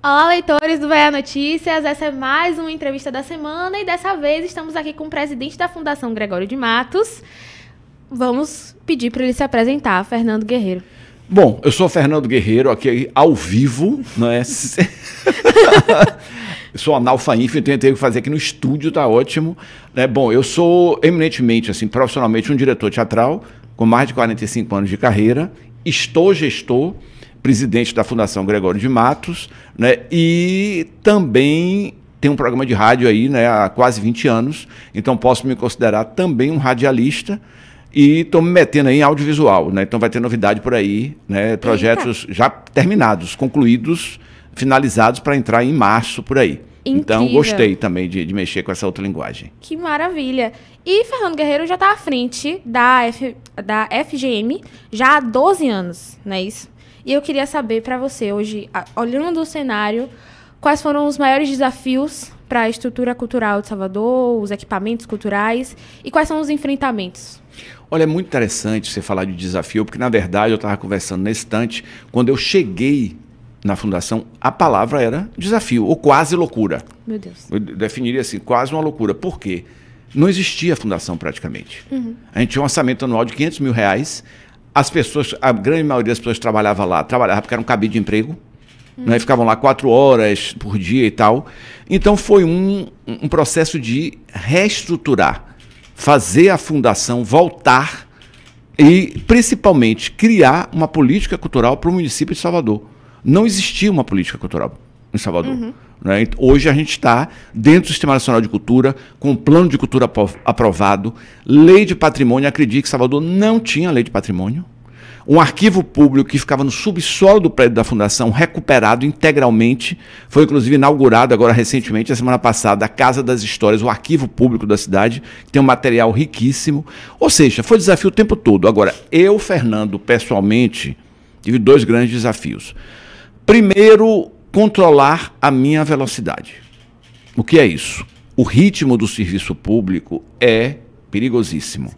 Olá, leitores do Bahia Notícias, essa é mais uma entrevista da semana e dessa vez estamos aqui com o presidente da Fundação Gregório de Matos. Vamos pedir para ele se apresentar, Fernando Guerreiro. Bom, eu sou Fernando Guerreiro, aqui ao vivo, não é? Eu sou analfaínfimo, então eu tenho que fazer aqui no estúdio, tá ótimo. Bom, eu sou eminentemente, assim, profissionalmente um diretor teatral com mais de 45 anos de carreira, estou gestor, presidente da Fundação Gregório de Matos, né, e também tenho um programa de rádio aí, né, há quase 20 anos, então posso me considerar também um radialista e estou me metendo aí em audiovisual, né, então vai ter novidade por aí, né, projetos já terminados, concluídos, finalizados para entrar em março por aí. Incrível. Então gostei também de mexer com essa outra linguagem. Que maravilha! E Fernando Guerreiro já está à frente da FGM já há 12 anos, não é isso? E eu queria saber para você hoje, olhando o cenário, quais foram os maiores desafios para a estrutura cultural de Salvador, os equipamentos culturais e quais são os enfrentamentos? Olha, é muito interessante você falar de desafio, porque na verdade eu estava conversando nesse instante, quando eu cheguei na Fundação, a palavra era desafio, ou quase loucura. Meu Deus. Eu definiria assim, quase uma loucura. Por quê? Não existia fundação praticamente. Uhum. A gente tinha um orçamento anual de R$500 mil. As pessoas, a grande maioria das pessoas que trabalhava lá, trabalhava porque era um cabide de emprego, né, ficavam lá 4 horas por dia e tal. Então foi um processo de reestruturar, fazer a fundação voltar e, principalmente, criar uma política cultural para o município de Salvador. Não existia uma política cultural em Salvador. Uhum. Né? Hoje a gente está dentro do Sistema Nacional de Cultura, com um plano de cultura aprovado, lei de patrimônio. Acredite que Salvador não tinha lei de patrimônio. Um arquivo público que ficava no subsolo do prédio da Fundação, recuperado integralmente. Foi inclusive inaugurado agora recentemente, a semana passada, a Casa das Histórias, o arquivo público da cidade, que tem um material riquíssimo. Ou seja, foi desafio o tempo todo. Agora, eu, Fernando, pessoalmente, tive 2 grandes desafios. Primeiro, controlar a minha velocidade. O que é isso? O ritmo do serviço público é perigosíssimo.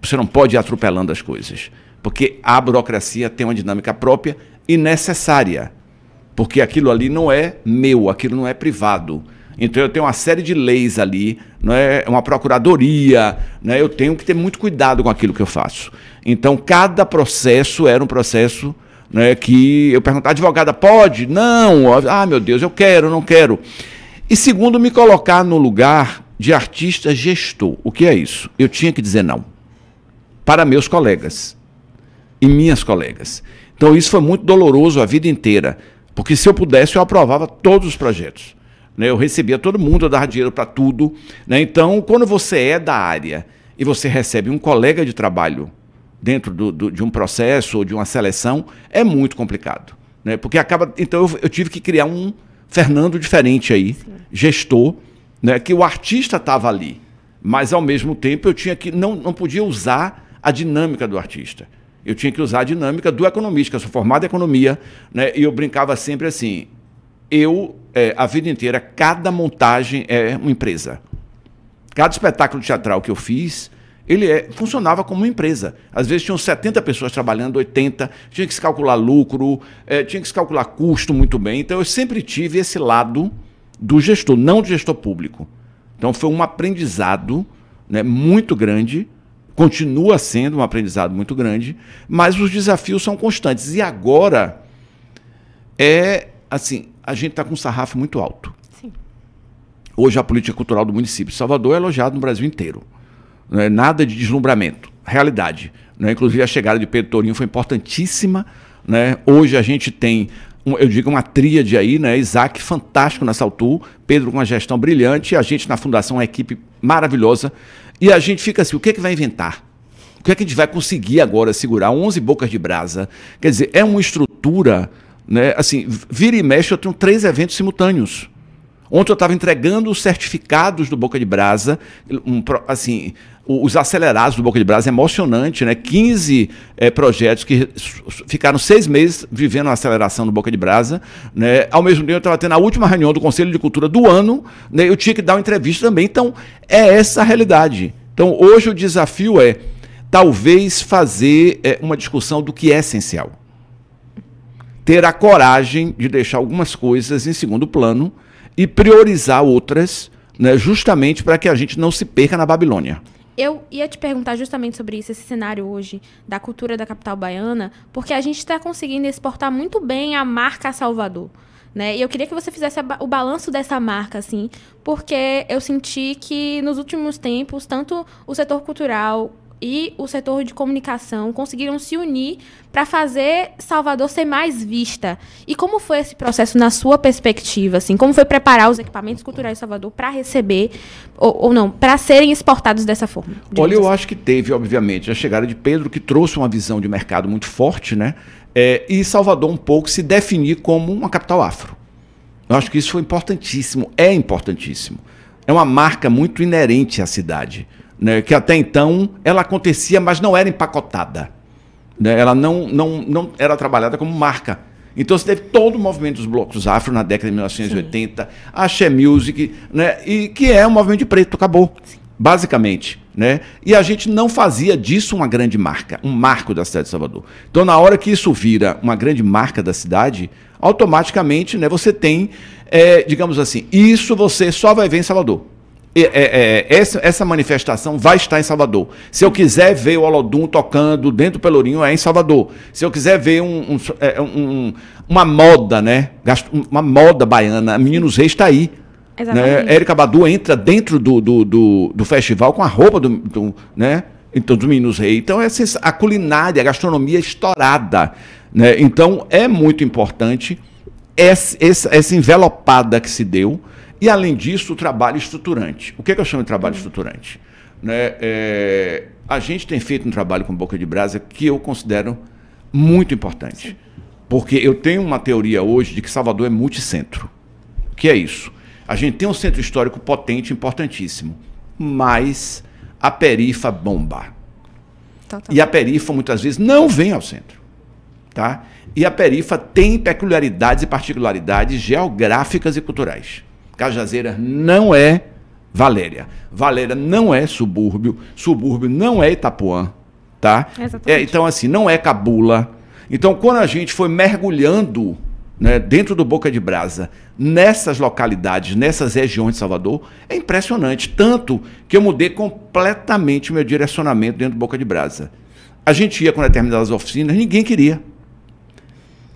Você não pode ir atropelando as coisas, porque a burocracia tem uma dinâmica própria e necessária, porque aquilo ali não é meu, aquilo não é privado. Então eu tenho uma série de leis ali, não é uma procuradoria, né? Eu tenho que ter muito cuidado com aquilo que eu faço. Então cada processo era um processo, né, que eu perguntava, advogada, pode? Não. Ah, meu Deus, eu quero, não quero. E segundo, me colocar no lugar de artista gestor. O que é isso? Eu tinha que dizer não para meus colegas e minhas colegas. Então isso foi muito doloroso a vida inteira, porque se eu pudesse eu aprovava todos os projetos, né? Eu recebia todo mundo, eu dava dinheiro para tudo, né? Então quando você é da área e você recebe um colega de trabalho dentro de um processo ou de uma seleção, é muito complicado, né? Porque acaba. Então eu tive que criar um Fernando diferente aí, sim, gestor, né? Que o artista estava ali, mas ao mesmo tempo eu tinha que não podia usar a dinâmica do artista. Eu tinha que usar a dinâmica do economista, que eu sou formado em economia, né? E eu brincava sempre assim, a vida inteira, cada montagem é uma empresa. Cada espetáculo teatral que eu fiz, ele funcionava como uma empresa. Às vezes tinham 70 pessoas trabalhando, 80, tinha que se calcular lucro, tinha que se calcular custo muito bem. Então eu sempre tive esse lado do gestor, não do gestor público. Então foi um aprendizado, né, muito grande, continua sendo um aprendizado muito grande, mas os desafios são constantes. E agora, assim, a gente está com um sarrafo muito alto. Sim. Hoje a política cultural do município de Salvador é elogiada no Brasil inteiro. Não é nada de deslumbramento, realidade, né? Inclusive a chegada de Pedro Tourinho foi importantíssima, né? Hoje a gente tem, eu digo, uma tríade aí, né? Isaac fantástico na Saltu, Pedro com uma gestão brilhante, a gente na Fundação uma equipe maravilhosa, e a gente fica assim, o que é que vai inventar? O que é que a gente vai conseguir agora segurar 11 bocas de brasa? Quer dizer, é uma estrutura, né? Assim, vira e mexe, eu tenho 3 eventos simultâneos. Ontem eu estava entregando os certificados do Boca de Brasa, assim, os acelerados do Boca de Brasa, é emocionante, né? 15 projetos que ficaram 6 meses vivendo a aceleração do Boca de Brasa, né? Ao mesmo tempo eu estava tendo a última reunião do Conselho de Cultura do ano, né? Eu tinha que dar uma entrevista também, então é essa a realidade. Então hoje o desafio talvez fazer uma discussão do que é essencial. ter a coragem de deixar algumas coisas em segundo plano e priorizar outras, né, justamente para que a gente não se perca na Babilônia. Eu ia te perguntar justamente sobre isso, esse cenário hoje da cultura da capital baiana, porque a gente está conseguindo exportar muito bem a marca Salvador, né? E eu queria que você fizesse o balanço dessa marca, assim, porque eu senti que nos últimos tempos, tanto o setor cultural e o setor de comunicação conseguiram se unir para fazer Salvador ser mais vista. E como foi esse processo na sua perspectiva? Assim, como foi preparar os equipamentos culturais de Salvador para receber, ou não, para serem exportados dessa forma? Olha, eu acho que teve, obviamente, a chegada de Pedro, que trouxe uma visão de mercado muito forte, né? E Salvador um pouco se definir como uma capital afro. Eu acho que isso foi importantíssimo, é importantíssimo. É uma marca muito inerente à cidade, né, que até então ela acontecia, mas não era empacotada. Né, ela não era trabalhada como marca. Então você teve todo o movimento dos blocos afro na década de 1980, sim, a Axé Music, né, e que é um movimento de preto, acabou, sim, basicamente. Né, e a gente não fazia disso uma grande marca, um marco da cidade de Salvador. Então, na hora que isso vira uma grande marca da cidade, automaticamente, né, você tem, digamos assim, isso você só vai ver em Salvador. Essa manifestação vai estar em Salvador. Se eu quiser ver o Olodum tocando dentro do Pelourinho, é em Salvador. Se eu quiser ver uma moda, né? Uma moda baiana, Meninos Reis está aí. Né? Érica Badu entra dentro do festival com a roupa né? Então, dos Meninos Reis. Então, a culinária, a gastronomia estourada. Né? Então, é muito importante essa envelopada que se deu. E, além disso, o trabalho estruturante. O que eu chamo de trabalho estruturante? Né? A gente tem feito um trabalho com Boca de Brasa que eu considero muito importante. Sim. Porque eu tenho uma teoria hoje de que Salvador é multicentro. O que é isso? A gente tem um centro histórico potente, importantíssimo, mas a perifa bomba. Total. E a perifa, muitas vezes, não vem ao centro. Tá? E a perifa tem peculiaridades e particularidades geográficas e culturais. Cajazeiras não é Valéria. Valéria não é subúrbio. Subúrbio não é Itapuã. Tá? Então, assim, não é Cabula. Então, quando a gente foi mergulhando, né, dentro do Boca de Brasa, nessas localidades, nessas regiões de Salvador, é impressionante. Tanto que eu mudei completamente o meu direcionamento dentro do Boca de Brasa. A gente ia com determinadas oficinas, ninguém queria.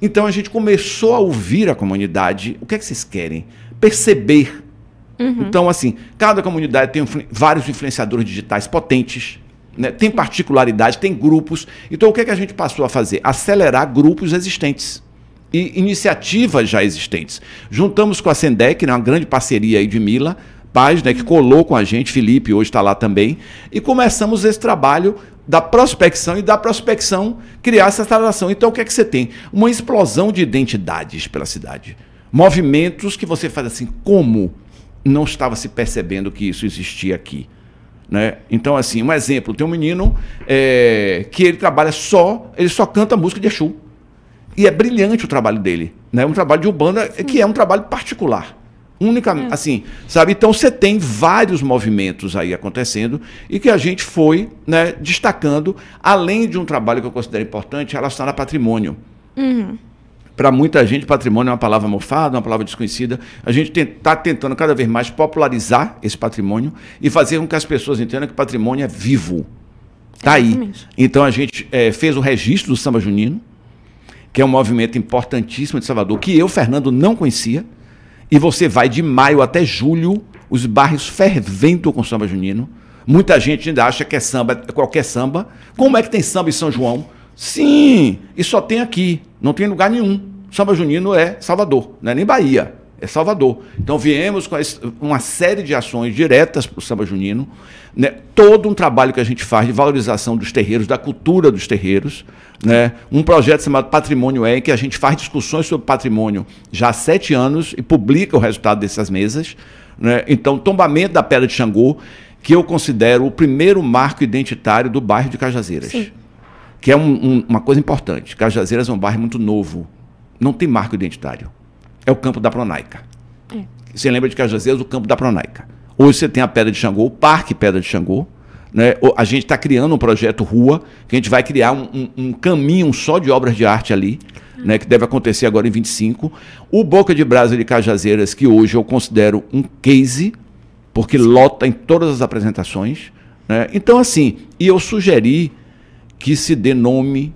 Então, a gente começou a ouvir a comunidade. O que é que vocês querem? Perceber. Uhum. Então, assim, cada comunidade tem vários influenciadores digitais potentes, né? Tem particularidade, tem grupos. Então, o que é que a gente passou a fazer? Acelerar grupos existentes e iniciativas já existentes. Juntamos com a Sendec, né, uma grande parceria aí de Mila Paz, né, que colou com a gente, Felipe hoje está lá também, e começamos esse trabalho da prospecção e da prospecção criar essa aceleração. Então, o que é que você tem? Uma explosão de identidades pela cidade. Movimentos que você faz assim, como não estava se percebendo que isso existia aqui. Né? Então, assim, um exemplo, tem um menino que ele trabalha ele só canta música de Exu. E é brilhante o trabalho dele. Né? Um trabalho de Umbanda que é um trabalho particular. Unicamente, assim, sabe? Então, você tem vários movimentos aí acontecendo e que a gente foi, né, destacando, além de um trabalho que eu considero importante relacionado a patrimônio. Uhum. Para muita gente, patrimônio é uma palavra mofada, uma palavra desconhecida. A gente está tentando cada vez mais popularizar esse patrimônio e fazer com que as pessoas entendam que patrimônio é vivo. Está aí. Então, a gente fez o registro do samba junino, que é um movimento importantíssimo de Salvador, que eu, Fernando, não conhecia. E você vai de maio até julho, os bairros fervendo com samba junino. Muita gente ainda acha que é samba, qualquer samba. Como é que tem samba em São João? Sim, e só tem aqui, não tem lugar nenhum. Samba junino é Salvador, não é nem Bahia, é Salvador. Então viemos com uma série de ações diretas para o samba junino, né? Todo um trabalho que a gente faz de valorização dos terreiros, da cultura dos terreiros, né? Um projeto chamado Patrimônio em que a gente faz discussões sobre patrimônio já há 7 anos e publica o resultado dessas mesas. Né? Então, tombamento da Pedra de Xangô, que eu considero o primeiro marco identitário do bairro de Cajazeiras. Sim. Que é uma coisa importante. Cajazeiras é um bairro muito novo. Não tem marco identitário. É o campo da Pronaica. Você lembra de Cajazeiras, o campo da Pronaica. Hoje você tem a Pedra de Xangô, o Parque Pedra de Xangô. Né? A gente está criando um projeto Rua, que a gente vai criar um caminho só de obras de arte ali. né, que deve acontecer agora em 25. O Boca de Brasa de Cajazeiras, que hoje eu considero um case, porque lota em todas as apresentações. Né? Então, assim, e eu sugeri que se dê nome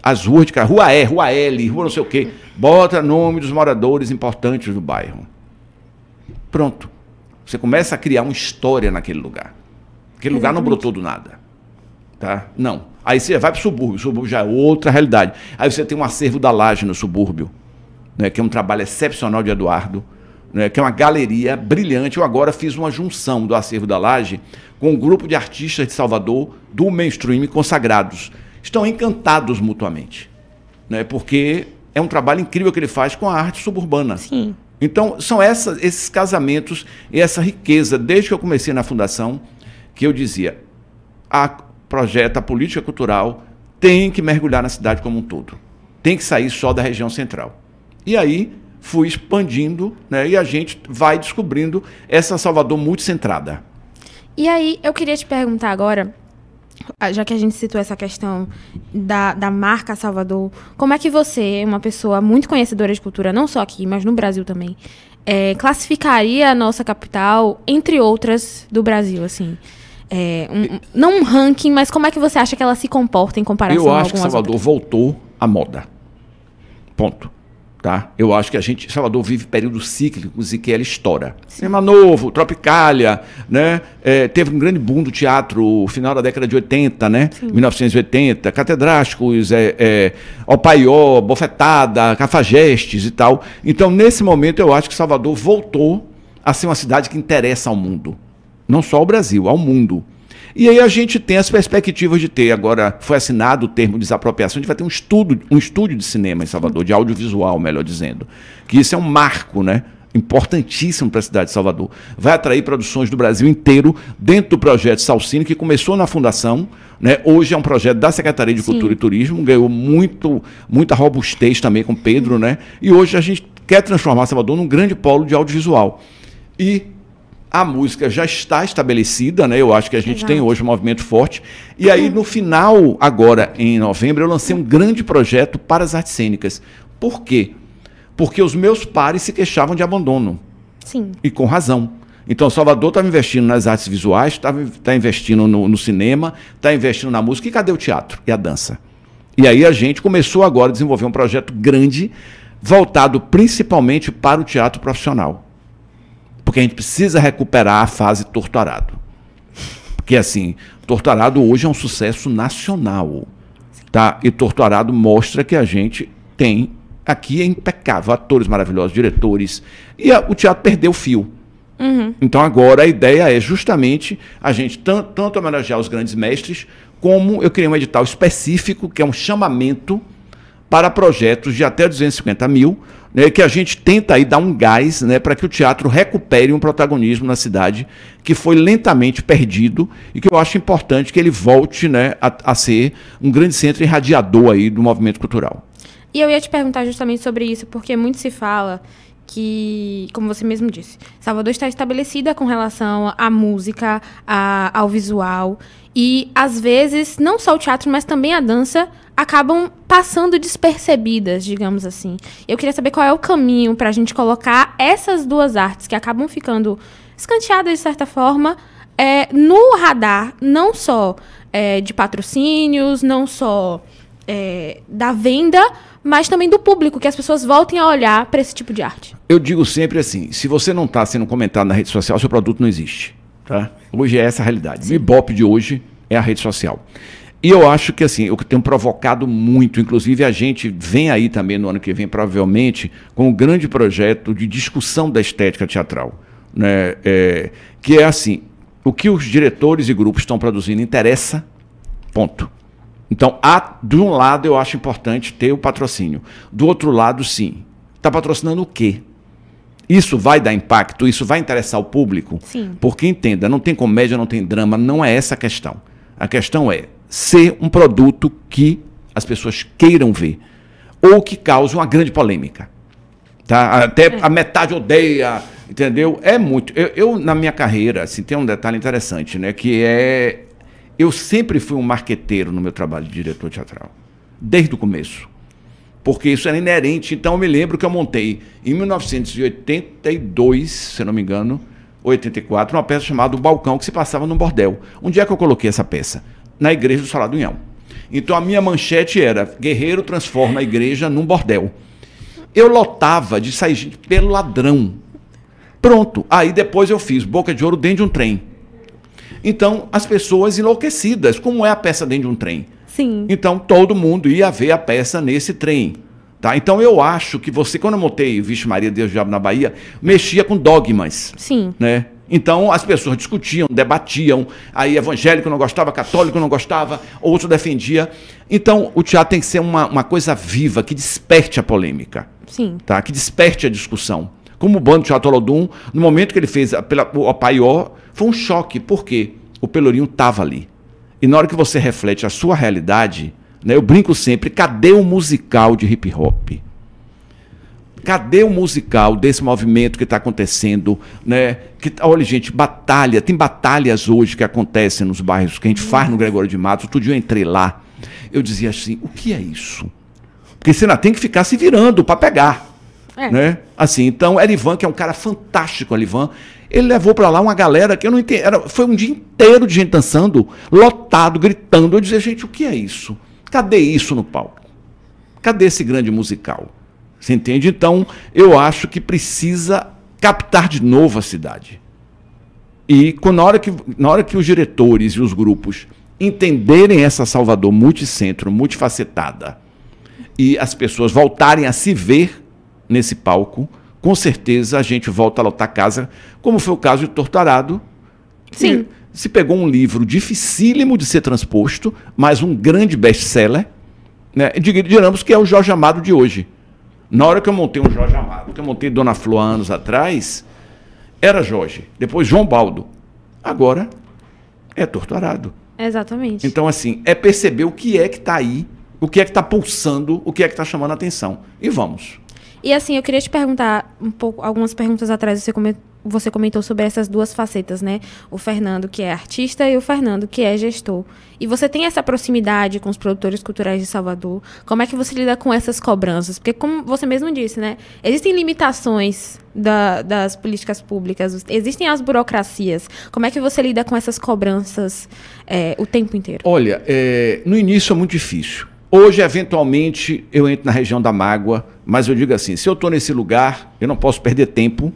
às ruas de casa, Rua E, Rua L, Rua não sei o quê, bota nome dos moradores importantes do bairro. Pronto. Você começa a criar uma história naquele lugar. Aquele lugar não brotou do nada. Tá? Não. Aí você vai para o subúrbio já é outra realidade. Aí você tem um acervo da Laje no subúrbio, né, que é um trabalho excepcional de Eduardo, né, que é uma galeria brilhante. Eu agora fiz uma junção do acervo da Laje com um grupo de artistas de Salvador, do mainstream, consagrados. Estão encantados mutuamente, né, porque é um trabalho incrível que ele faz com a arte suburbana. Sim. Então, são esses casamentos e essa riqueza, desde que eu comecei na Fundação, que eu dizia, a política cultural tem que mergulhar na cidade como um todo. Tem que sair só da região central. E aí fui expandindo, né, e a gente vai descobrindo essa Salvador multicentrada. E aí eu queria te perguntar agora, já que a gente citou essa questão da marca Salvador, como é que você, uma pessoa muito conhecedora de cultura, não só aqui, mas no Brasil também, classificaria a nossa capital entre outras do Brasil, assim? Não um ranking, mas como é que você acha que ela se comporta em comparação a algumas outras? Eu acho que Salvador voltou à moda. Ponto. Tá? Eu acho que Salvador vive períodos cíclicos e que ela estoura. Cinema Novo, Tropicália, né? Teve um grande boom do teatro no final da década de 80, né? 1980, Catedráticos, Opaió, Bofetada, Cafajestes e tal. Então, nesse momento, eu acho que Salvador voltou a ser uma cidade que interessa ao mundo. Não só ao Brasil, ao mundo. E aí a gente tem as perspectivas de ter, agora foi assinado o termo de desapropriação, a gente vai ter um estúdio de cinema em Salvador, de audiovisual, melhor dizendo. Que isso é um marco, né, importantíssimo para a cidade de Salvador. Vai atrair produções do Brasil inteiro dentro do projeto Salcine, que começou na Fundação, né, hoje é um projeto da Secretaria de Cultura e Turismo, ganhou muita robustez também com Pedro, né, e hoje a gente quer transformar Salvador num grande polo de audiovisual. E a música já está estabelecida, né? Eu acho que a gente tem hoje um movimento forte. E aí, no final, agora, em novembro, eu lancei um grande projeto para as artes cênicas. Por quê? Porque os meus pares se queixavam de abandono. Sim. E com razão. Então, Salvador estava investindo nas artes visuais, está investindo no cinema, está investindo na música. E cadê o teatro e a dança? E aí a gente começou agora a desenvolver um projeto grande, voltado principalmente para o teatro profissional. Porque a gente precisa recuperar a fase Torturado. Porque, assim, Torturado hoje é um sucesso nacional. Tá? E Torturado mostra que a gente tem, aqui é impecável, atores maravilhosos, diretores. E o teatro perdeu o fio. Então, agora, a ideia é justamente a gente tanto homenagear os grandes mestres, como eu criei um edital específico, que é um chamamento para projetos de até 250 mil, né, que a gente tenta aí dar um gás, né, para que o teatro recupere um protagonismo na cidade que foi lentamente perdido e que eu acho importante que ele volte, né, a ser um grande centro irradiador aí do movimento cultural. E eu ia te perguntar justamente sobre isso, porque muito se fala que, como você mesmo disse, Salvador está estabelecida com relação à música, ao visual, e às vezes não só o teatro, mas também a dança acabam passando despercebidas, digamos assim. Eu queria saber qual é o caminho para a gente colocar essas duas artes que acabam ficando escanteadas de certa forma no radar, não só de patrocínios, não só da venda, mas também do público, que as pessoas voltem a olhar para esse tipo de arte. Eu digo sempre assim, se você não está sendo comentado na rede social, seu produto não existe. Tá? Hoje é essa a realidade. O Ibope de hoje é a rede social. E eu acho que assim, eu tenho provocado muito, inclusive a gente vem aí também no ano que vem, provavelmente, com um grande projeto de discussão da estética teatral. Né? Que é assim, o que os diretores e grupos estão produzindo interessa, ponto. Então, de um lado, eu acho importante ter o patrocínio. Do outro lado, sim. Está patrocinando o quê? Isso vai dar impacto? Isso vai interessar o público? Sim. Porque, entenda, não tem comédia, não tem drama, não é essa a questão. A questão é ser um produto que as pessoas queiram ver ou que cause uma grande polêmica. Tá? Até a metade odeia, entendeu? É muito. Eu na minha carreira, assim, tem um detalhe interessante, né? Que eu sempre fui um marqueteiro no meu trabalho de diretor teatral. Desde o começo. porque isso era inerente. Então eu me lembro que eu montei em 1982, se não me engano, 84, uma peça chamada O Balcão, que se passava num bordel. Onde é que eu coloquei essa peça? Na igreja do Salar do União. Então a minha manchete era: guerreiro transforma a igreja num bordel. Eu lotava de sair gente pelo ladrão. Pronto. Aí depois eu fiz Boca de Ouro dentro de um trem. Então as pessoas enlouquecidas, como é a peça dentro de um trem? Sim. Então todo mundo ia ver a peça nesse trem. Tá? Então eu acho que você, quando eu montei Vixe Maria, Deus Diabo na Bahia, mexia com dogmas. Sim. Né? Então as pessoas discutiam, debatiam, aí evangélico não gostava, católico não gostava, outro defendia. Então o teatro tem que ser uma coisa viva, que desperte a polêmica. Sim. Tá? Que desperte a discussão. Como o Bando Teatro Olodum, no momento que ele fez o Opaió, foi um choque. Por quê? O Pelourinho estava ali. E na hora que você reflete a sua realidade, né, eu brinco sempre: cadê o musical de hip hop? Cadê o musical desse movimento que está acontecendo? Né? Olha, gente, batalha. Tem batalhas hoje que acontecem nos bairros que a gente faz no Gregório de Matos. Outro dia eu entrei lá, eu dizia assim: o que é isso? Porque você ainda tem que ficar se virando para pegar. Né? Assim, então, Erivan, que é um cara fantástico, Erivan, ele levou para lá uma galera que eu não entendi. Foi um dia inteiro de gente dançando, lotado, gritando. Eu dizia: gente, o que é isso? Cadê isso no palco? Cadê esse grande musical? Você entende? Então, eu acho que precisa captar de novo a cidade. E na hora que os diretores e os grupos entenderem essa Salvador multicentro, multifacetada, e as pessoas voltarem a se ver nesse palco, com certeza a gente volta a lotar casa, como foi o caso de Torturado. Sim. Se pegou um livro dificílimo de ser transposto, mas um grande best-seller, né? Digamos que é o Jorge Amado de hoje. Na hora que eu montei um Jorge Amado, que eu montei Dona Flor há anos atrás, era Jorge, depois João Baldo, agora é Torturado. Exatamente. Então, assim, é perceber o que é que está aí, o que é que está pulsando, o que é que está chamando a atenção. E vamos. E assim, eu queria te perguntar algumas perguntas atrás, você comentou sobre essas duas facetas, né? O Fernando, que é artista, e o Fernando, que é gestor. E você tem essa proximidade com os produtores culturais de Salvador. Como é que você lida com essas cobranças? Porque, como você mesmo disse, né? Existem limitações das políticas públicas, existem as burocracias. Como é que você lida com essas cobranças o tempo inteiro? Olha, no início é muito difícil. Hoje, eventualmente, eu entro na região da mágoa, mas eu digo assim: se eu estou nesse lugar, eu não posso perder tempo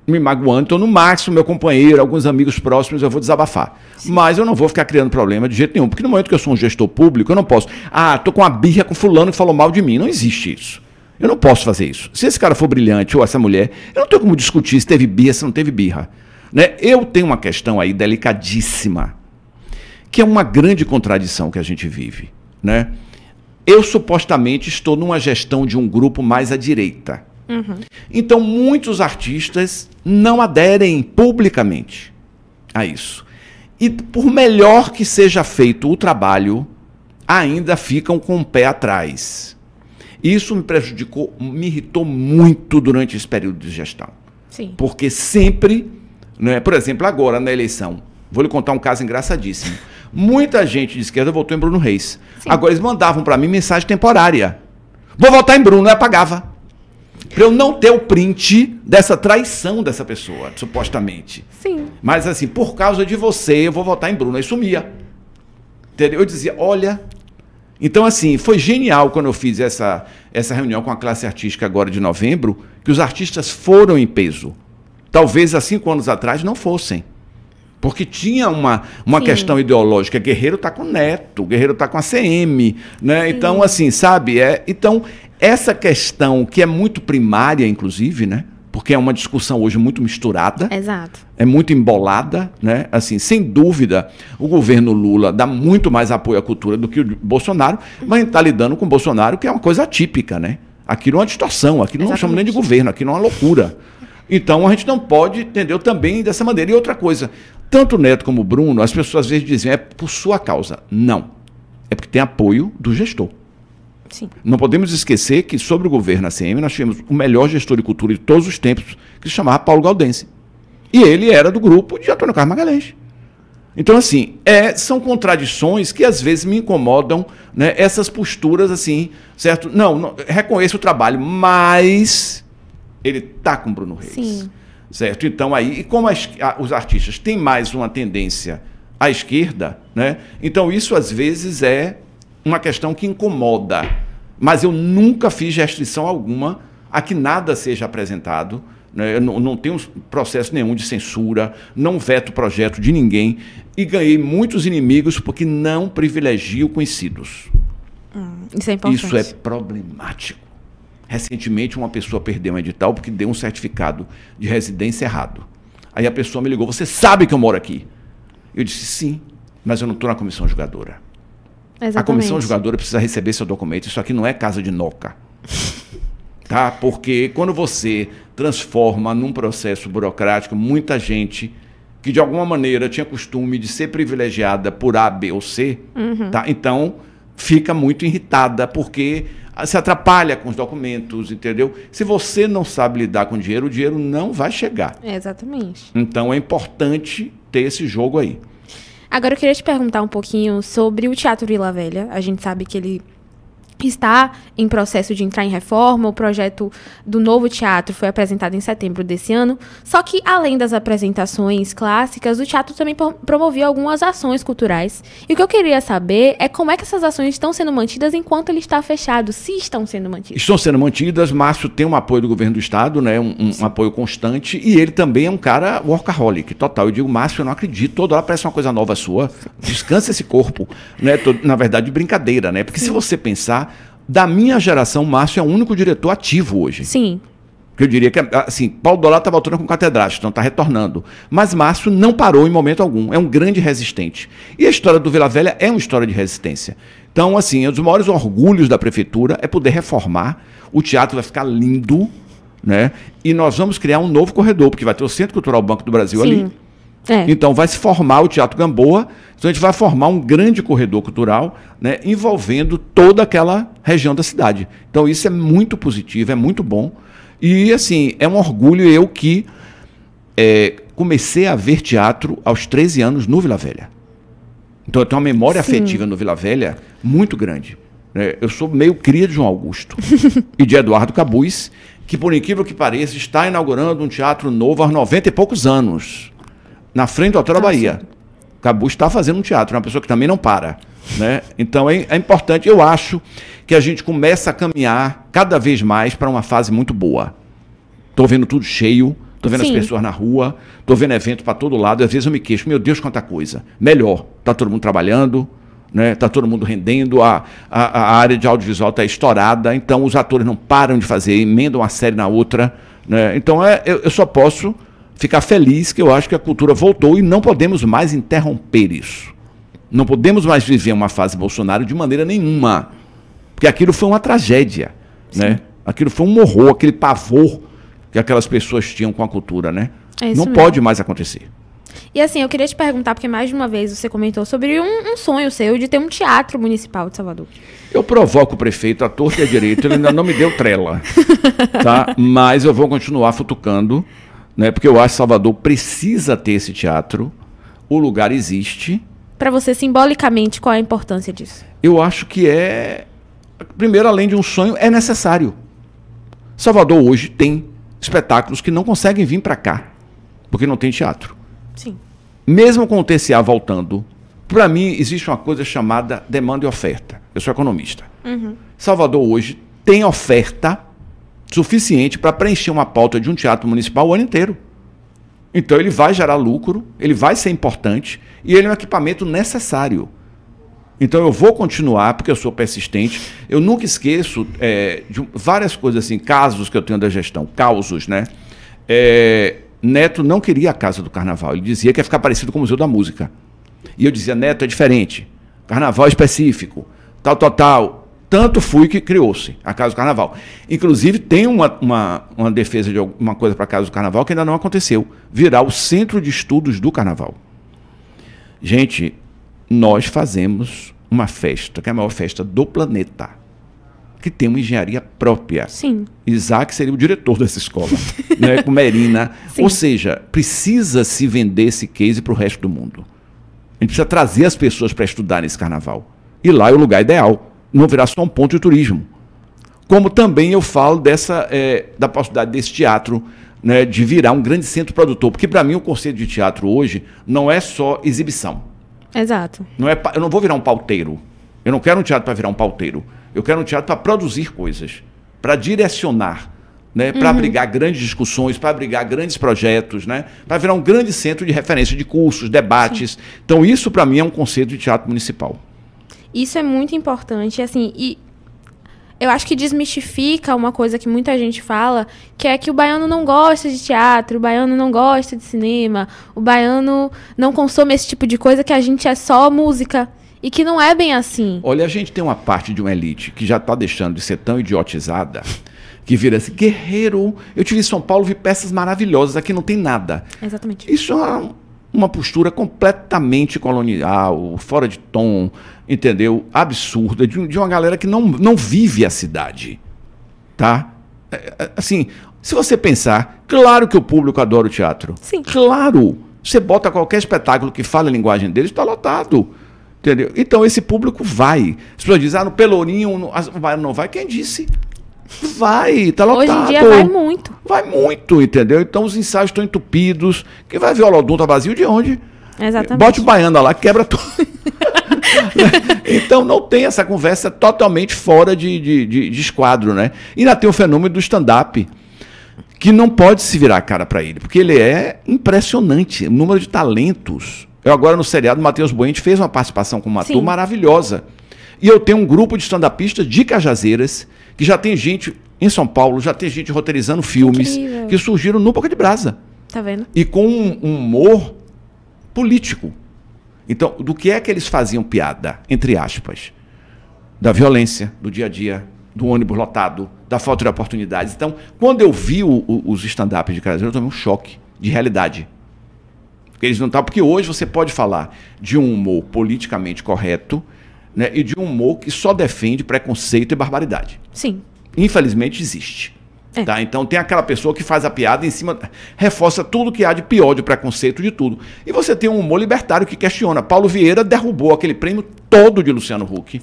me magoando. Então, no máximo, meu companheiro, alguns amigos próximos, eu vou desabafar. Sim. Mas eu não vou ficar criando problema de jeito nenhum, porque no momento que eu sou um gestor público, eu não posso. Estou com uma birra com fulano que falou mal de mim. Não existe isso. Eu não posso fazer isso. Se esse cara for brilhante ou essa mulher, eu não tenho como discutir se teve birra, se não teve birra. Né? Eu tenho uma questão aí delicadíssima, que é uma grande contradição que a gente vive. Né? Eu supostamente estou numa gestão de um grupo mais à direita. Uhum. Então muitos artistas não aderem publicamente a isso. E por melhor que seja feito o trabalho, ainda ficam com o pé atrás. Isso me prejudicou, me irritou muito durante esse período de gestão. Sim. Porque sempre, né, por exemplo, agora na eleição, vou lhe contar um caso engraçadíssimo. Muita gente de esquerda votou em Bruno Reis. Sim. Agora eles mandavam para mim mensagem temporária: vou votar em Bruno, eu apagava. Para eu não ter o print dessa traição dessa pessoa, supostamente. Sim. Mas assim, por causa de você, eu vou votar em Bruno. Aí sumia. Entendeu? Eu dizia: olha. Então, assim, foi genial quando eu fiz essa reunião com a classe artística agora de novembro, que os artistas foram em peso. Talvez há 5 anos atrás não fossem. Porque tinha uma questão ideológica. Guerreiro está com o Neto, Guerreiro está com a CM. Né? Então, assim, sabe? Então, essa questão que é muito primária, inclusive, né? Porque é uma discussão hoje muito misturada. Exato. É muito embolada, né? Assim, sem dúvida, o governo Lula dá muito mais apoio à cultura do que o Bolsonaro, mas a gente está lidando com o Bolsonaro, que é uma coisa atípica, né? Aquilo é uma distorção, aquilo não chama nem de governo, aquilo é uma loucura. Então, a gente não pode, entendeu, também dessa maneira. E outra coisa, tanto o Neto como o Bruno, as pessoas às vezes dizem: é por sua causa. Não. É porque tem apoio do gestor. Sim. Não podemos esquecer que, sobre o governo ACM, nós tivemos o melhor gestor de cultura de todos os tempos, que se chamava Paulo Gaudense. E ele era do grupo de Antônio Carlos Magalhães. Então, assim, são contradições que às vezes me incomodam, né? Essas posturas, assim, certo? Não, reconheço o trabalho, mas ele está com Bruno Reis. Sim. Certo? Então, aí, e como os artistas têm mais uma tendência à esquerda, né? Então isso às vezes é uma questão que incomoda. Mas eu nunca fiz restrição alguma a que nada seja apresentado. Né? Eu não tenho processo nenhum de censura, não veto projeto de ninguém e ganhei muitos inimigos porque não privilegio conhecidos. Isso é importante. Isso é problemático. Recentemente uma pessoa perdeu um edital porque deu um certificado de residência errado. Aí a pessoa me ligou, você sabe que eu moro aqui? Eu disse, sim, mas eu não estou na comissão julgadora. Exatamente. A comissão julgadora precisa receber seu documento. Isso aqui não é casa de noca. Tá? Porque quando você transforma num processo burocrático, muita gente que de alguma maneira tinha costume de ser privilegiada por A, B ou C, tá? Então fica muito irritada porque se atrapalha com os documentos, entendeu? Se você não sabe lidar com o dinheiro não vai chegar. Exatamente. Então é importante ter esse jogo aí. Agora eu queria te perguntar um pouquinho sobre o Teatro Vila Velha. A gente sabe que ele está em processo de entrar em reforma. O projeto do novo teatro foi apresentado em setembro desse ano. Só que, além das apresentações clássicas, o teatro também promovia algumas ações culturais. E o que eu queria saber é como é que essas ações estão sendo mantidas enquanto ele está fechado, se estão sendo mantidas. Estão sendo mantidas. Márcio tem um apoio do governo do estado, né? um apoio constante. E ele também é um cara workaholic, total. Eu digo, Márcio, eu não acredito. Toda hora parece uma coisa nova sua. Descansa esse corpo. Né? Na verdade, de brincadeira, né? Porque se você pensar, da minha geração, Márcio é o único diretor ativo hoje. Sim. Que eu diria que, assim, Paulo Donato está voltando com catedrático, então está retornando. Mas Márcio não parou em momento algum. É um grande resistente. E a história do Vila Velha é uma história de resistência. Então, assim, um dos maiores orgulhos da prefeitura é poder reformar. O teatro vai ficar lindo, né? E nós vamos criar um novo corredor, porque vai ter o Centro Cultural Banco do Brasil ali. Então vai se formar o Teatro Gamboa, então a gente vai formar um grande corredor cultural, né, envolvendo toda aquela região da cidade. Então isso é muito positivo, é muito bom. E assim, é um orgulho eu que comecei a ver teatro aos 13 anos no Vila Velha. Então eu tenho uma memória afetiva no Vila Velha muito grande. Eu sou meio cria de João Augusto e de Eduardo Cabuz, que por incrível que pareça está inaugurando um teatro novo aos 90 e poucos anos. Na frente do Hotel da Bahia. Cabuz está fazendo um teatro, é uma pessoa que também não para. Né? Então é importante, eu acho que a gente começa a caminhar cada vez mais para uma fase muito boa. Estou vendo tudo cheio, estou vendo as pessoas na rua, estou vendo evento para todo lado, às vezes eu me queixo, meu Deus, quanta coisa. Melhor, está todo mundo trabalhando, né? Está todo mundo rendendo, a área de audiovisual está estourada, então os atores não param de fazer, emendam uma série na outra. Né? Então eu só posso ficar feliz que eu acho que a cultura voltou e não podemos mais interromper isso. Não podemos mais viver uma fase Bolsonaro de maneira nenhuma. Porque aquilo foi uma tragédia. Né? Aquilo foi um horror, aquele pavor que aquelas pessoas tinham com a cultura. Né? Não pode mais acontecer. E assim, eu queria te perguntar, porque mais de uma vez você comentou sobre um sonho seu de ter um teatro municipal de Salvador. Eu provoco o prefeito à torta e à direita, ele ainda não me deu trela. Tá? Mas eu vou continuar futucando. Né, porque eu acho que Salvador precisa ter esse teatro, o lugar existe. Para você, simbolicamente, qual é a importância disso? Eu acho que primeiro, além de um sonho, é necessário. Salvador hoje tem espetáculos que não conseguem vir para cá, porque não tem teatro. Sim. Mesmo com o TCA voltando, para mim existe uma coisa chamada demanda e oferta. Eu sou economista. Salvador hoje tem oferta suficiente para preencher uma pauta de um teatro municipal o ano inteiro. Então ele vai gerar lucro, ele vai ser importante e ele é um equipamento necessário. Então eu vou continuar, porque eu sou persistente. Eu nunca esqueço de várias coisas assim, casos que eu tenho da gestão, causos, né? Neto não queria a Casa do Carnaval, ele dizia que ia ficar parecido com o Museu da Música. E eu dizia, Neto, é diferente, carnaval específico, tal. Tanto fui que criou-se a Casa do Carnaval. Inclusive, tem uma defesa de alguma coisa para a Casa do Carnaval que ainda não aconteceu. Virar o centro de estudos do Carnaval. Gente, nós fazemos uma festa, que é a maior festa do planeta, que tem uma engenharia própria. Sim. Isaac seria o diretor dessa escola, né, com Merina. Ou seja, precisa se vender esse case para o resto do mundo. A gente precisa trazer as pessoas para estudar nesse carnaval. E lá é o lugar ideal. Não virar só um ponto de turismo. Como também eu falo da possibilidade desse teatro, né, de virar um grande centro produtor. Porque, para mim, o conceito de teatro hoje não é só exibição. Exato. Eu não vou virar um pauteiro. Eu não quero um teatro para virar um pauteiro. Eu quero um teatro para produzir coisas, para direcionar, né, para abrigar grandes discussões, para abrigar grandes projetos, né, para virar um grande centro de referência de cursos, debates. Sim. Então, isso, para mim, é um conceito de teatro municipal. Isso é muito importante, assim, e eu acho que desmistifica uma coisa que muita gente fala, que é que o baiano não gosta de teatro, o baiano não gosta de cinema, o baiano não consome esse tipo de coisa, que a gente é só música. E que não é bem assim. Olha, a gente tem uma parte de uma elite que já está deixando de ser tão idiotizada, que vira assim, guerreiro. Eu tive em São Paulo, vi peças maravilhosas, aqui não tem nada. Exatamente. Isso é uma postura completamente colonial, fora de tom, entendeu? Absurda, de uma galera que não vive a cidade. Tá? Assim, se você pensar, claro que o público adora o teatro. Sim. Claro. Você bota qualquer espetáculo que fala a linguagem deles, está lotado. Entendeu? Então esse público vai. As pessoas dizem, no Pelourinho o baiano não vai. Quem disse? Vai, tá lotado. Hoje em dia vai muito. Vai muito, entendeu? Então os ensaios estão entupidos. Quem vai ver o Olodum vazio de onde? Exatamente. Bote o baiano lá, quebra tudo. Então não tem essa conversa totalmente fora de esquadro, né? E ainda tem o fenômeno do stand-up, que não pode se virar a cara para ele, porque ele é impressionante, o número de talentos. Eu agora no seriado, Matheus Boente fez uma participação como ator maravilhosa. E eu tenho um grupo de stand-upistas de Cajazeiras, que já tem gente em São Paulo, já tem gente roteirizando filmes, que surgiram no Boca de Brasa. Tá vendo? E com um humor político. Então, do que é que eles faziam piada, entre aspas? Da violência, do dia a dia, do ônibus lotado, da falta de oportunidades. Então, quando eu vi os stand-ups de Cajazeiras, eu tomei um choque de realidade. Eles não estão, porque hoje você pode falar de um humor politicamente correto, né, e de um humor que só defende preconceito e barbaridade. Sim. Infelizmente existe. Tá? Então tem aquela pessoa que faz a piada em cima, reforça tudo que há de pior, de preconceito, de tudo. E você tem um humor libertário que questiona. Paulo Vieira derrubou aquele prêmio todo de Luciano Huck.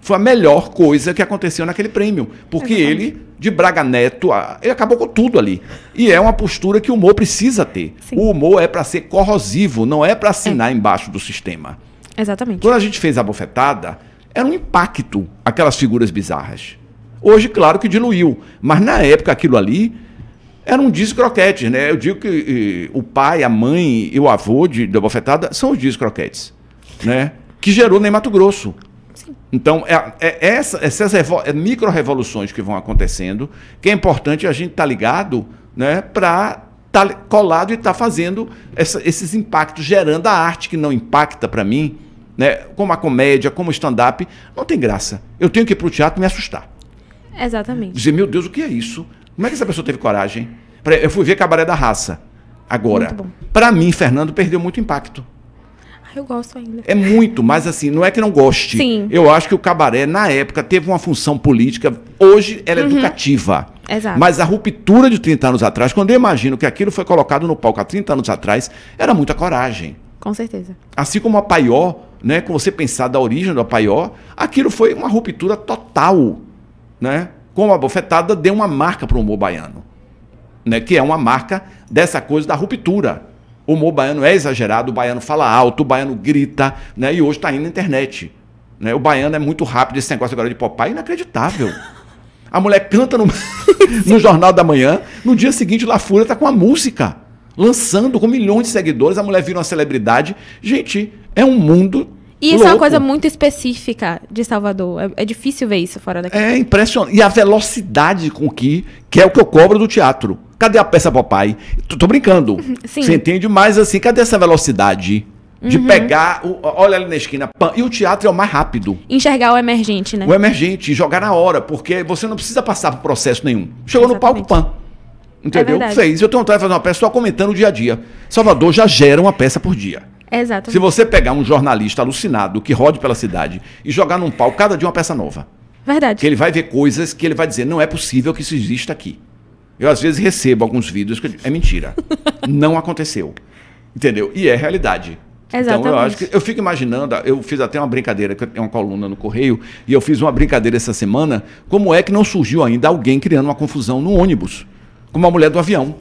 Foi a melhor coisa que aconteceu naquele prêmio. Porque ele, de Braga Neto, ele acabou com tudo ali. E é uma postura que o humor precisa ter. Sim. O humor é para ser corrosivo, não é para assinar embaixo do sistema. Exatamente. Quando a gente fez a bofetada, era um impacto, aquelas figuras bizarras. Hoje, claro que diluiu. Mas na época, aquilo ali era um discroquete, né? Eu digo que o pai, a mãe e o avô da bofetada são os discroquetes, né? Que gerou Ney Matogrosso. Então, essas micro-revoluções que vão acontecendo, que é importante a gente estar ligado, né, para estar colado e estar fazendo esses impactos, gerando a arte que não impacta para mim, né, como a comédia, como o stand-up, não tem graça. Eu tenho que ir para o teatro e me assustar. Exatamente. Dizer, meu Deus, o que é isso? Como é que essa pessoa teve coragem? Eu fui ver Cabaré da Raça. Agora, para mim, Fernando perdeu muito impacto. Eu gosto ainda. É muito, mas assim, não é que não goste. Sim. Eu acho que o cabaré, na época, teve uma função política. Hoje, ela é educativa. Exato. Mas a ruptura de 30 anos atrás, quando eu imagino que aquilo foi colocado no palco há 30 anos atrás, era muita coragem. Com certeza. Assim como a Paió, né, quando você pensar da origem do Paió, aquilo foi uma ruptura total. Né? Como a bofetada deu uma marca para o humor baiano. Né, que é uma marca dessa coisa da ruptura. O humor baiano é exagerado, o baiano fala alto, o baiano grita, né? E hoje está indo na internet. Né? O baiano é muito rápido, esse negócio agora de Popeye é inacreditável. A mulher canta no Jornal da Manhã, no dia seguinte La Fúria está com a música, lançando com milhões de seguidores, a mulher vira uma celebridade. Gente, é um mundo E isso é uma coisa muito específica de Salvador. É difícil ver isso fora daqui. É impressionante. E a velocidade com que é o que eu cobro do teatro. Cadê a peça Popeye? Tô brincando. Sim. Você entende? Mas assim, cadê essa velocidade de pegar, olha ali na esquina, pam, e o teatro é o mais rápido. Enxergar o emergente, né? O emergente, jogar na hora, porque você não precisa passar por processo nenhum. Chegou no palco, pam. Entendeu? Fez. Eu tenho vontade de fazer uma peça só comentando o dia a dia. Salvador já gera uma peça por dia. Exatamente. Se você pegar um jornalista alucinado que rode pela cidade e jogar num palco cada dia uma peça nova. Verdade. Que ele vai ver coisas que ele vai dizer, não é possível que isso exista aqui. Eu às vezes recebo alguns vídeos que é mentira. Não aconteceu. Entendeu? E é realidade. Exatamente. Então, eu acho que eu fico imaginando, eu fiz até uma brincadeira, que eu tenho uma coluna no Correio, e eu fiz uma brincadeira essa semana, como é que não surgiu ainda alguém criando uma confusão no ônibus, como a mulher do avião.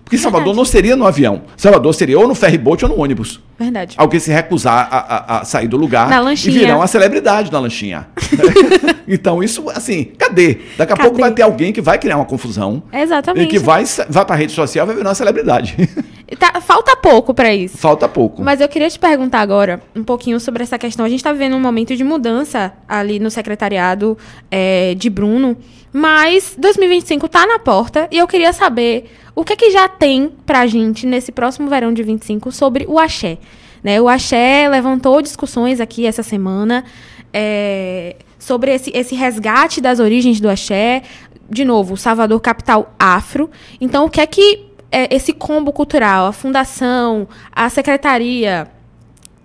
Porque Salvador não seria no avião. Salvador seria ou no ferry-boat ou no ônibus. Verdade. Alguém se recusar a sair do lugar Na lanchinha. e virar uma celebridade na lanchinha. Então, isso, assim, cadê? Daqui a pouco vai ter alguém que vai criar uma confusão. Exatamente. E que vai para a rede social e vai virar uma celebridade. Falta pouco para isso. Falta pouco. Mas eu queria te perguntar agora um pouquinho sobre essa questão. A gente está vivendo um momento de mudança ali no secretariado de Bruno, mas 2025 está na porta e eu queria saber o que já tem pra gente nesse próximo verão de 25 sobre o axé. Né? O axé levantou discussões aqui essa semana sobre esse resgate das origens do axé. De novo, Salvador, capital afro. Então, o que esse combo cultural, a fundação, a secretaria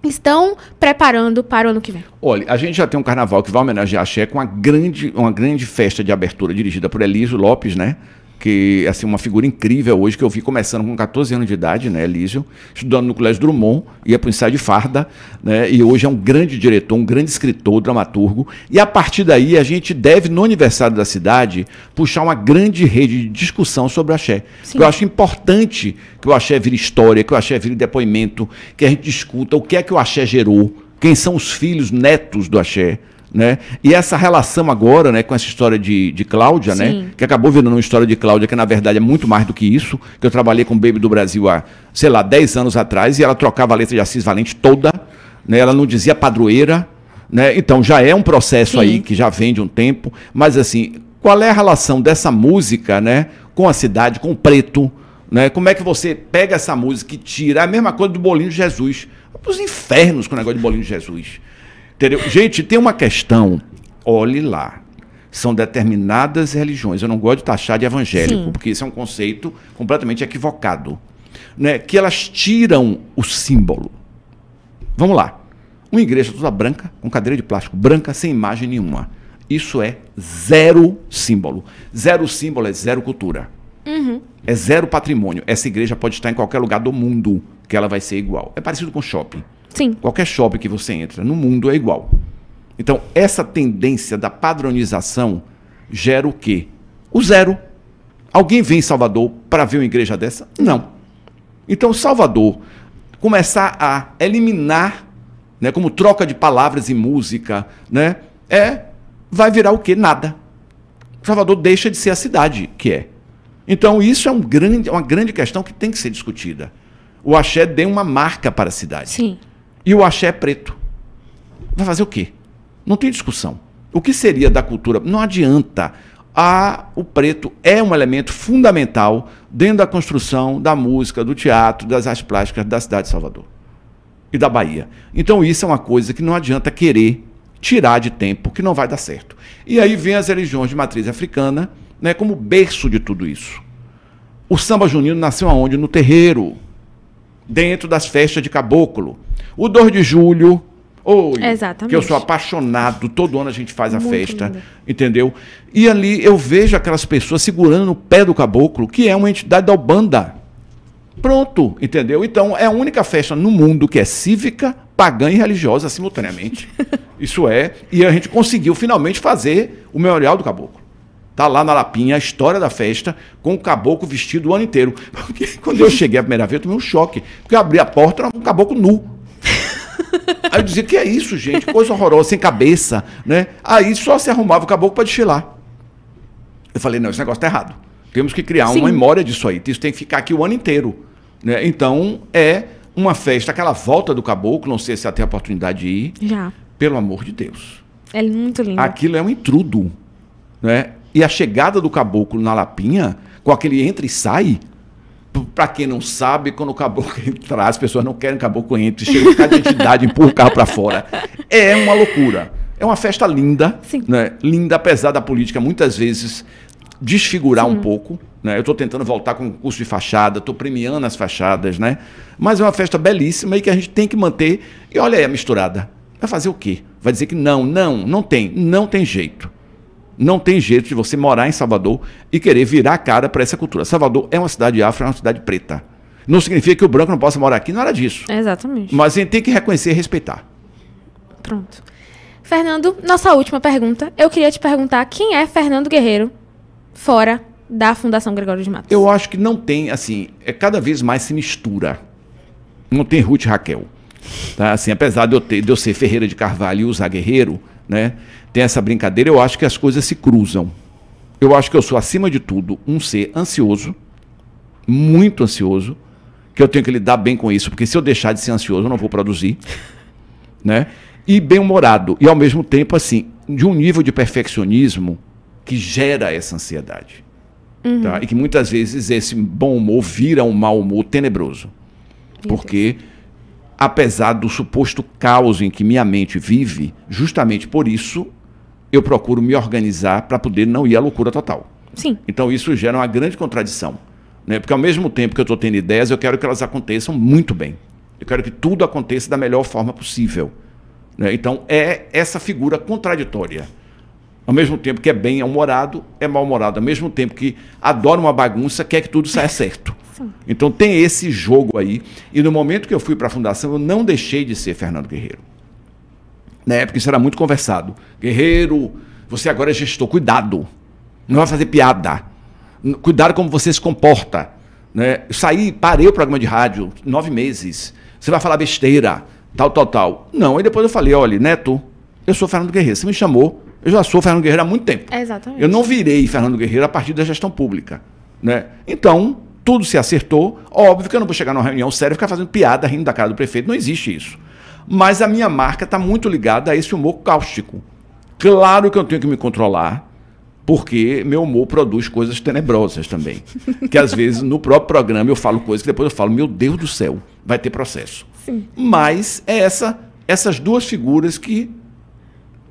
estão preparando para o ano que vem? Olha, a gente já tem um carnaval que vai homenagear axé com uma grande festa de abertura dirigida por Elísio Lopes, né? Que assim, uma figura incrível hoje, que eu vi começando com 14 anos de idade, né, Elísio, estudando no Colégio Drummond, ia para o ensaio de farda, né, e hoje é um grande diretor, um grande escritor, dramaturgo, e a partir daí a gente deve, no aniversário da cidade, puxar uma grande rede de discussão sobre o axé. Eu acho importante que o axé vire história, que o axé vire depoimento, que a gente discuta o que é que o axé gerou, quem são os filhos, netos do axé. Né? E essa relação agora, né, com essa história de Cláudia, né, que acabou virando uma história de Cláudia, que na verdade é muito mais do que isso, que eu trabalhei com o Baby do Brasil há, sei lá, 10 anos atrás, e ela trocava a letra de Assis Valente toda, né, ela não dizia padroeira, né, então já é um processo aí que já vem de um tempo, mas assim, qual é a relação dessa música, né, com a cidade, com o preto, né, como é que você pega essa música e tira, a mesma coisa do Bolinho de Jesus, os infernos com o negócio de Bolinho de Jesus. Entendeu? Gente, tem uma questão, olhe lá, são determinadas religiões, eu não gosto de taxar de evangélico, porque isso é um conceito completamente equivocado, né? Que elas tiram o símbolo. Vamos lá, uma igreja toda branca, com cadeira de plástico branca, sem imagem nenhuma. Isso é zero símbolo. Zero símbolo é zero cultura. É zero patrimônio. Essa igreja pode estar em qualquer lugar do mundo, que ela vai ser igual. É parecido com shopping. Sim. Qualquer shopping que você entra no mundo é igual. Então, essa tendência da padronização gera o quê? O zero. Alguém vem em Salvador para ver uma igreja dessa? Não. Então, Salvador começar a eliminar, né, como troca de palavras e música, né, vai virar o quê? Nada. Salvador deixa de ser a cidade que é. Então, isso é uma grande questão que tem que ser discutida. O axé deu uma marca para a cidade. Sim. E o axé é preto. Vai fazer o quê? Não tem discussão. O que seria da cultura? Não adianta. O preto é um elemento fundamental dentro da construção da música, do teatro, das artes plásticas da cidade de Salvador e da Bahia. Então isso é uma coisa que não adianta querer tirar de tempo, que não vai dar certo. E aí vem as religiões de matriz africana, né, como berço de tudo isso. O samba junino nasceu aonde? No terreiro, dentro das festas de caboclo. O 2 de julho, que eu sou apaixonado, todo ano a gente faz a festa, linda. Entendeu? E ali eu vejo aquelas pessoas segurando no pé do caboclo, que é uma entidade da Ubanda. Pronto, entendeu? Então é a única festa no mundo que é cívica, pagã e religiosa simultaneamente. Isso é, e a gente conseguiu finalmente fazer o memorial do caboclo. Tá lá na Lapinha a história da festa, com o caboclo vestido o ano inteiro. Porque quando eu cheguei a primeira vez, eu tomei um choque. Porque eu abri a porta, era um caboclo nu. Aí eu dizia, que é isso, gente? Coisa horrorosa, sem cabeça, né? Aí só se arrumava o caboclo para desfilar. Eu falei, não, esse negócio tá errado. Temos que criar uma memória disso aí. Isso tem que ficar aqui o ano inteiro. Né? Então, é uma festa, aquela volta do caboclo, não sei se você tem a oportunidade de ir. Já. Pelo amor de Deus. É muito lindo. Aquilo é um intrudo, né? E a chegada do caboclo na Lapinha, com aquele entra e sai, para quem não sabe, quando o caboclo entrar, as pessoas não querem que o caboclo entre, chega cada entidade, empurra o carro para fora. É uma loucura. É uma festa linda, né? Linda, apesar da política muitas vezes desfigurar um pouco. Né? Eu estou tentando voltar com o curso de fachada, estou premiando as fachadas, né? Mas é uma festa belíssima e que a gente tem que manter. E olha aí a misturada. Vai fazer o quê? Vai dizer que não tem jeito. Não tem jeito de você morar em Salvador e querer virar a cara para essa cultura. Salvador é uma cidade afro, é uma cidade preta. Não significa que o branco não possa morar aqui, não era disso. Exatamente. Mas a gente tem que reconhecer e respeitar. Pronto. Fernando, nossa última pergunta. Eu queria te perguntar quem é Fernando Guerreiro fora da Fundação Gregório de Matos? Eu acho que não tem, assim, cada vez mais se mistura. Não tem Ruth e Raquel. Tá? Assim, apesar de eu ser Ferreira de Carvalho e usar Guerreiro, né, tem essa brincadeira, eu acho que as coisas se cruzam. Eu acho que eu sou, acima de tudo, um ser ansioso, muito ansioso, que eu tenho que lidar bem com isso, porque se eu deixar de ser ansioso, eu não vou produzir, né? E bem-humorado, e ao mesmo tempo, assim, de um nível de perfeccionismo que gera essa ansiedade. Tá? E que muitas vezes esse bom humor vira um mau humor tenebroso. Porque, apesar do suposto caos em que minha mente vive, justamente por isso, eu procuro me organizar para poder não ir à loucura total. Sim. Então isso gera uma grande contradição. Né? Porque ao mesmo tempo que eu estou tendo ideias, eu quero que elas aconteçam muito bem. Eu quero que tudo aconteça da melhor forma possível. Né? Então é essa figura contraditória. Ao mesmo tempo que é bem-humorado, é mal-humorado. Ao mesmo tempo que adora uma bagunça, quer que tudo saia certo. Sim. Então tem esse jogo aí. E no momento que eu fui para a Fundação, eu não deixei de ser Fernando Guerreiro. Na época isso era muito conversado. Guerreiro, você agora é gestor, cuidado. Não vai fazer piada. Cuidado como você se comporta. Né? Eu parei o programa de rádio 9 meses. Você vai falar besteira, tal. Não, aí depois eu falei, olha, Neto, eu sou Fernando Guerreiro. Você me chamou, eu já sou Fernando Guerreiro há muito tempo. Exatamente. Eu não virei Fernando Guerreiro a partir da gestão pública. Né? Então, tudo se acertou. Óbvio que eu não vou chegar numa reunião séria e ficar fazendo piada, rindo da cara do prefeito. Não existe isso. Mas a minha marca está muito ligada a esse humor cáustico. Claro que eu tenho que me controlar, porque meu humor produz coisas tenebrosas também. Que às vezes no próprio programa eu falo coisas que depois eu falo, meu Deus do céu, vai ter processo. Sim. Mas é essas duas figuras que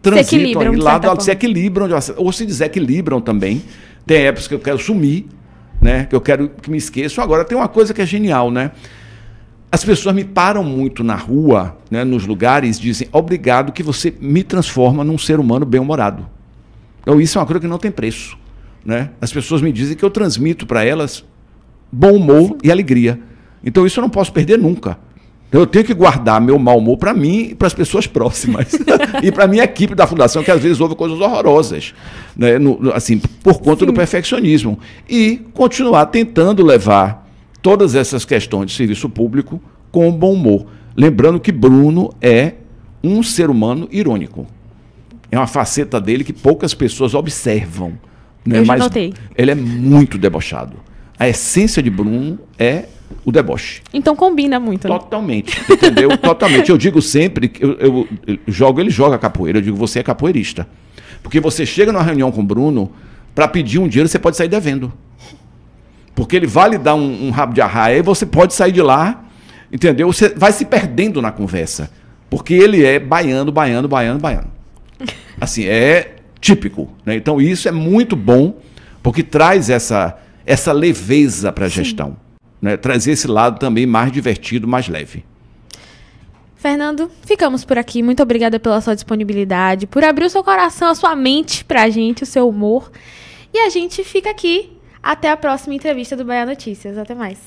transitam aí, lado a lado, se equilibram ou se desequilibram também. Tem épocas que eu quero sumir, né? Que eu quero que me esqueçam. Agora tem uma coisa que é genial, né? As pessoas me param muito na rua, né, nos lugares, dizem, obrigado que você me transforma num ser humano bem-humorado. Então isso é uma coisa que não tem preço. Né? As pessoas me dizem que eu transmito para elas bom humor e alegria. Então isso eu não posso perder nunca. Eu tenho que guardar meu mau humor para mim e para as pessoas próximas. E para a minha equipe da Fundação, que às vezes ouve coisas horrorosas, né, assim, por conta do perfeccionismo. E continuar tentando levar todas essas questões de serviço público com bom humor. Lembrando que Bruno é um ser humano irônico. É uma faceta dele que poucas pessoas observam. Né? Eu já notei. Ele é muito debochado. A essência de Bruno é o deboche. Então combina muito. Totalmente, entendeu? Totalmente. Eu digo sempre, que ele joga capoeira, eu digo, você é capoeirista. Porque você chega numa reunião com o Bruno, para pedir um dinheiro, você pode sair devendo. Porque ele vai lhe dar um rabo de arraia e você pode sair de lá, entendeu? Você vai se perdendo na conversa. Porque ele é baiano. Assim, é típico. Né? Então isso é muito bom, porque traz essa leveza para a gestão. Né? Trazer esse lado também mais divertido, mais leve. Fernando, ficamos por aqui. Muito obrigada pela sua disponibilidade, por abrir o seu coração, a sua mente para a gente, o seu humor. E a gente fica aqui. Até a próxima entrevista do Bahia Notícias. Até mais.